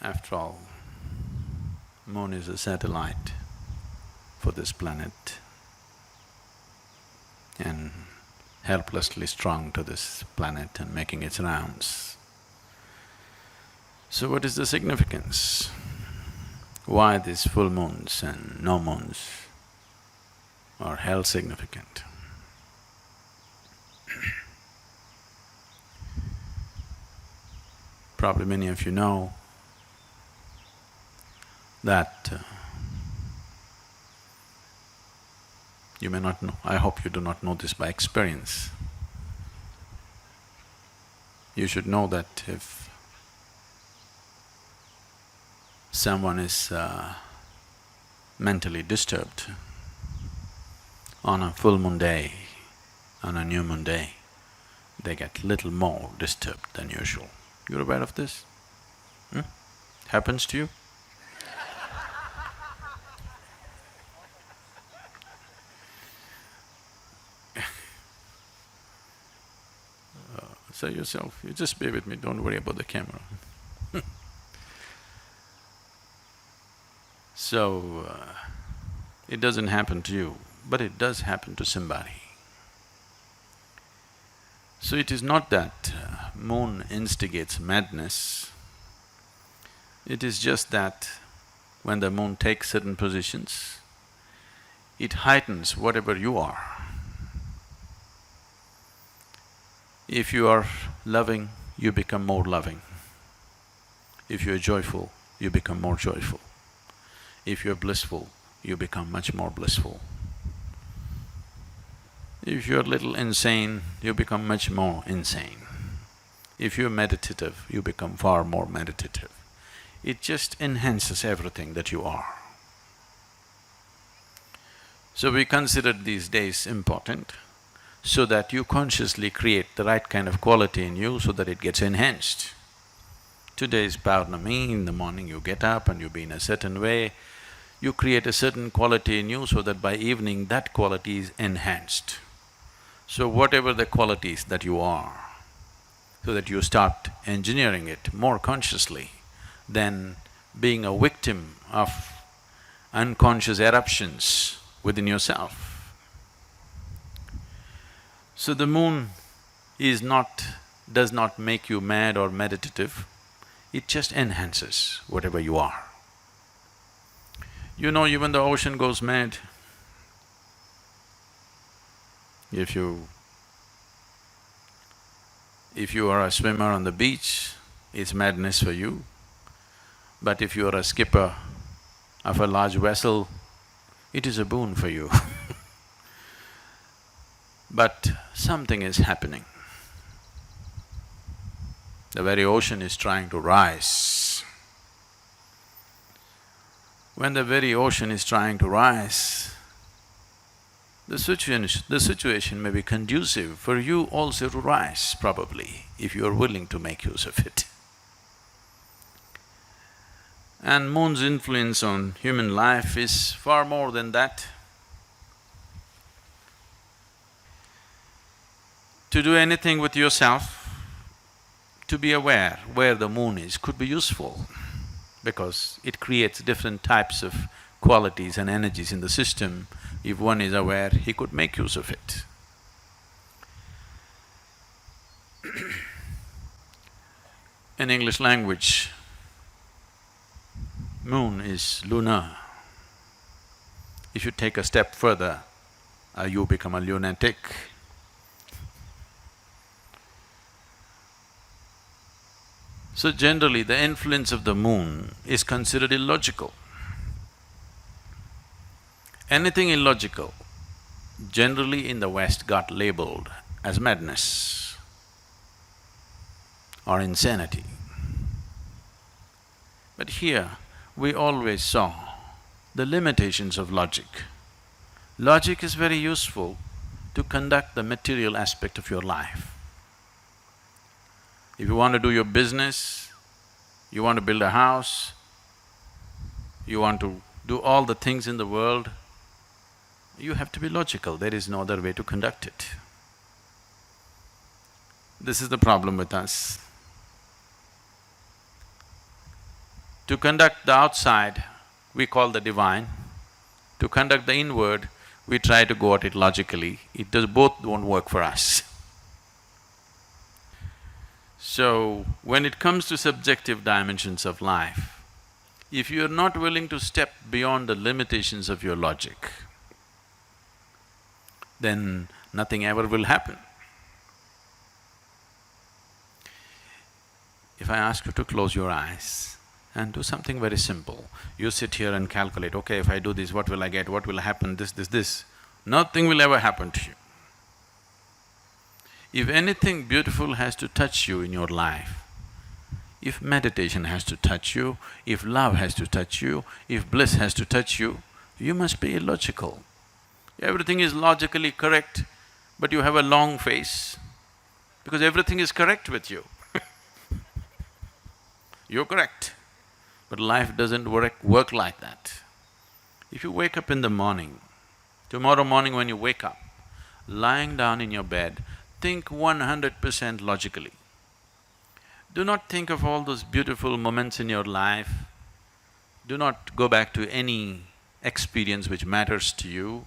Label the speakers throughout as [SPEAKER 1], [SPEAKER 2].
[SPEAKER 1] After all, moon is a satellite for this planet and helplessly strung to this planet and making its rounds. So what is the significance? Why these full moons and no moons are held significant? Probably many of you know that you may not know, I hope you do not know this by experience. You should know that if someone is mentally disturbed on a full moon day, on a new moon day, they get little more disturbed than usual. You're aware of this? Happens to you? Say yourself, you just bear with me, don't worry about the camera. So, it doesn't happen to you, but it does happen to somebody. So it is not that moon instigates madness, it is just that when the moon takes certain positions, it heightens whatever you are. If you are loving, you become more loving. If you are joyful, you become more joyful. If you are blissful, you become much more blissful. If you're a little insane, you become much more insane. If you're meditative, you become far more meditative. It just enhances everything that you are. So we consider these days important so that you consciously create the right kind of quality in you so that it gets enhanced. Today is Paurnami, in the morning you get up and you be in a certain way, you create a certain quality in you so that by evening that quality is enhanced. So whatever the qualities that you are, so that you start engineering it more consciously than being a victim of unconscious eruptions within yourself. So the moon does not make you mad or meditative, it just enhances whatever you are. You know, even the ocean goes mad. If you are a swimmer on the beach, it's madness for you. But if you are a skipper of a large vessel, it is a boon for you. But something is happening. The very ocean is trying to rise. When the very ocean is trying to rise, the situation may be conducive for you also to rise, probably, if you are willing to make use of it. And moon's influence on human life is far more than that. To do anything with yourself, to be aware where the moon is could be useful because it creates different types of qualities and energies in the system. If one is aware, he could make use of it. In English language, moon is lunar. If you take a step further, you become a lunatic. So generally, the influence of the moon is considered illogical. Anything illogical, generally in the West got labeled as madness or insanity. But here, we always saw the limitations of logic. Logic is very useful to conduct the material aspect of your life. If you want to do your business, you want to build a house, you want to do all the things in the world, you have to be logical, there is no other way to conduct it. This is the problem with us. To conduct the outside, we call the divine. To conduct the inward, we try to go at it logically. Both won't work for us. So, when it comes to subjective dimensions of life, if you're not willing to step beyond the limitations of your logic, then nothing ever will happen. If I ask you to close your eyes and do something very simple, you sit here and calculate, okay, if I do this, what will I get, what will happen, this. Nothing will ever happen to you. If anything beautiful has to touch you in your life, if meditation has to touch you, if love has to touch you, if bliss has to touch you, you must be illogical. Everything is logically correct, but you have a long face because everything is correct with you. You're correct, but life doesn't work like that. If you wake up in the morning, tomorrow morning when you wake up, lying down in your bed, think 100% logically. Do not think of all those beautiful moments in your life. Do not go back to any experience which matters to you.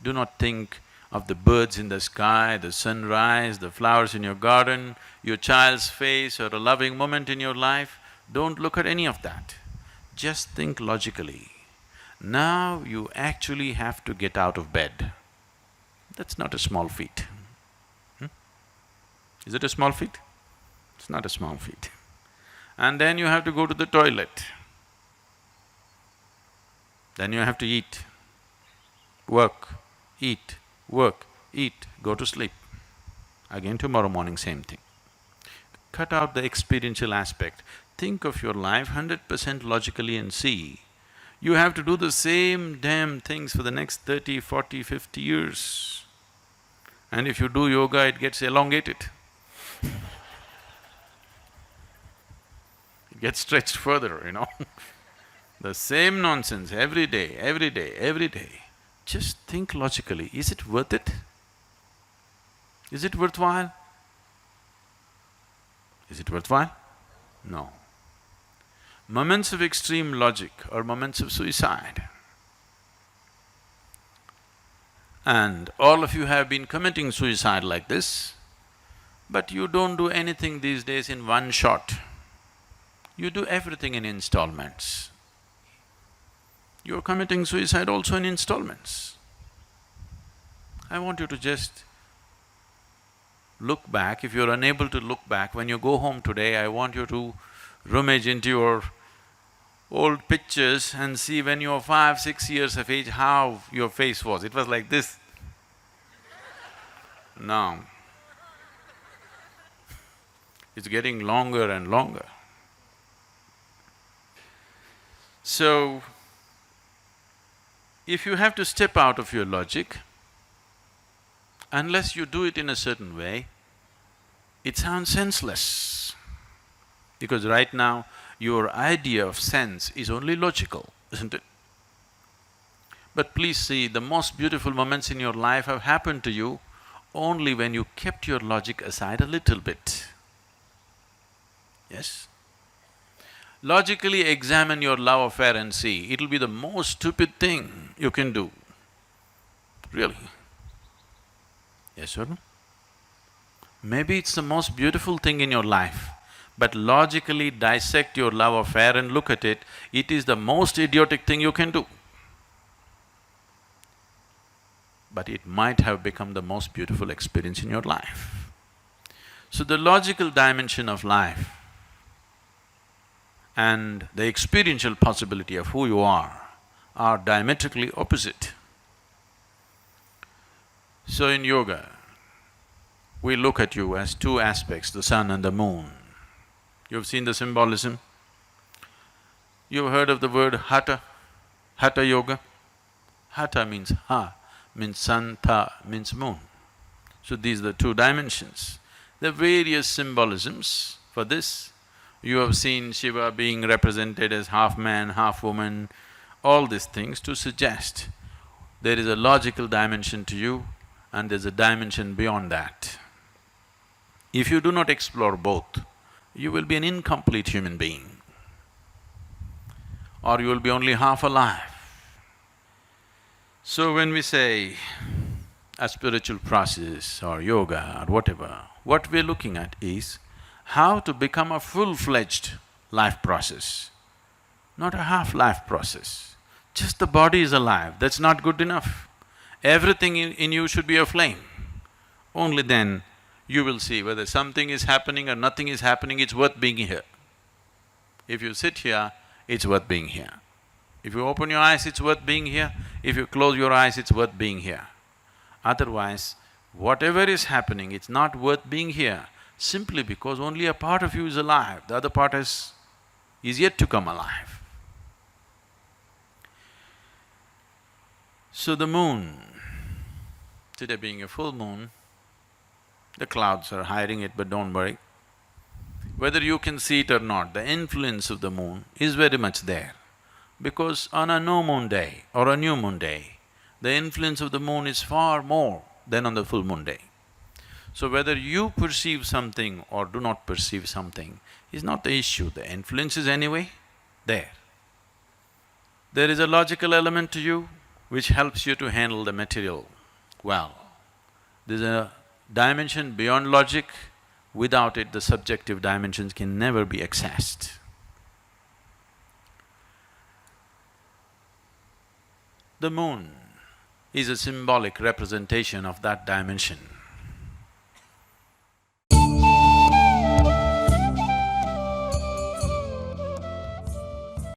[SPEAKER 1] Do not think of the birds in the sky, the sunrise, the flowers in your garden, your child's face or a loving moment in your life. Don't look at any of that. Just think logically. Now you actually have to get out of bed. That's not a small feat. Is it a small feat? It's not a small feat. And then you have to go to the toilet. Then you have to eat, work, eat, go to sleep. Again tomorrow morning, same thing. Cut out the experiential aspect. Think of your life 100% logically and see, you have to do the same damn things for the next 30, 40, 50 years. And if you do yoga, it gets elongated. It gets stretched further, you know. The same nonsense every day. Just think logically, is it worth it? Is it worthwhile? Is it worthwhile? No. Moments of extreme logic are moments of suicide. And all of you have been committing suicide like this, but you don't do anything these days in one shot. You do everything in installments. You're committing suicide also in installments. I want you to just look back. If you're unable to look back, when you go home today, I want you to rummage into your old pictures and see when you were 5, 6 years of age, how your face was. It was like this. Now, it's getting longer and longer. So, if you have to step out of your logic, unless you do it in a certain way, it sounds senseless. Because right now, your idea of sense is only logical, isn't it? But please see, the most beautiful moments in your life have happened to you only when you kept your logic aside a little bit. Yes? Logically examine your love affair and see, it'll be the most stupid thing you can do. Really. Yes or no? Maybe it's the most beautiful thing in your life, but logically dissect your love affair and look at it, it is the most idiotic thing you can do. But it might have become the most beautiful experience in your life. So the logical dimension of life and the experiential possibility of who you are diametrically opposite. So in yoga, we look at you as two aspects, the sun and the moon. You've seen the symbolism? You've heard of the word hatha, hatha yoga? Hatha means ha, means sun, tha means moon. So these are the two dimensions. There are various symbolisms for this. You have seen Shiva being represented as half man, half woman, all these things to suggest there is a logical dimension to you and there's a dimension beyond that. If you do not explore both, you will be an incomplete human being. or you will be only half alive. So when we say a spiritual process or yoga or whatever, what we're looking at is how to become a full-fledged life process, not a half-life process. Just the body is alive, that's not good enough. Everything in you should be aflame. Only then you will see whether something is happening or nothing is happening, it's worth being here. If you sit here, it's worth being here. If you open your eyes, it's worth being here. If you close your eyes, it's worth being here. Otherwise, whatever is happening, it's not worth being here, simply because only a part of you is alive, the other part is yet to come alive. So the moon, today being a full moon, the clouds are hiding it, but don't worry. Whether you can see it or not, the influence of the moon is very much there. Because on a no moon day or a new moon day, the influence of the moon is far more than on the full moon day. So whether you perceive something or do not perceive something is not the issue, the influence is anyway there. There is a logical element to you which helps you to handle the material well. There's a dimension beyond logic, without it the subjective dimensions can never be accessed. The moon is a symbolic representation of that dimension.